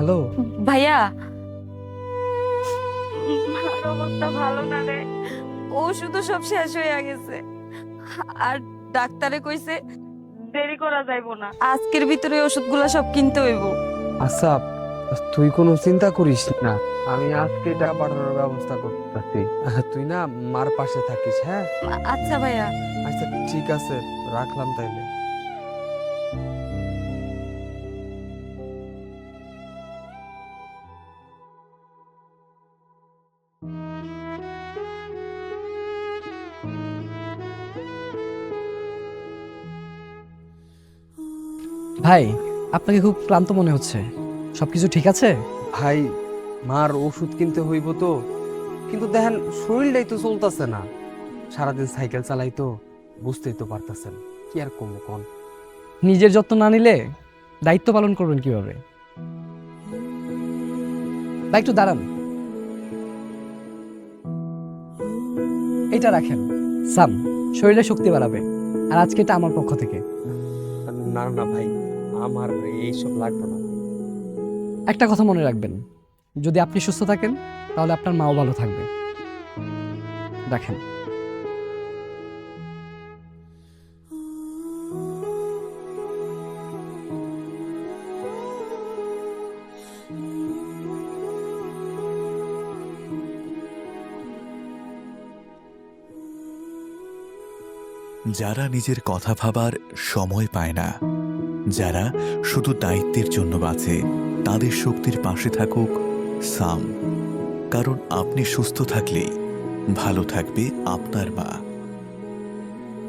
Hello. ভাইয়া, আমার অবস্থা ভালো না রে। ওষুধও সব শেষ হয়ে গেছে। আর ডাক্তারে কইছে দেরি করা যাইবো না, আজকের ভিতরে ওষুধগুলা সব কিনতে হইব। আচ্ছা, তুই কোনো চিন্তা করিস না, আমি আজকে টাকা পাঠানোর ব্যবস্থা করতেছি। তুই না মার পাশে থাকিস, হ্যাঁ? আচ্ছা ভাইয়া। আচ্ছা ঠিক আছে, রাখলাম তাইলে। ভাই, আপনাকে খুব ক্লান্ত মনে হচ্ছে। সবকিছু ঠিক আছে? ভাই, মার ওষুধ কিনতে হইব তো, কিন্তু দেখেন শরীরটাই তো চলতেছে না। সারাদিন সাইকেল চালাই তো, বুঝতেই তো পারতেছেন। কি আর কমু কোন? নিজের যত্ন না নিলে দায়িত্ব পালন করবেন কিভাবে? ভাই একটু দাঁড়ান, এটা রাখেন। সাম, শরীরে শক্তি বাড়াবে। আর আজকে এটা আমার পক্ষ থেকে। না না ভাই, আমার এইসব লাগবে না। একটা কথা মনে রাখবেন, যদি আপনি সুস্থ থাকেন তাহলে আপনার মাও ভালো থাকবে। রাখেন। যারা নিজের কথা ভাবার সময় পায় না, যারা শুধু দায়িত্বের জন্য বাঁচে, তাদের শক্তির পাশে থাকুক সাম। কারণ আপনি সুস্থ থাকলেই ভালো থাকবে আপনার মা।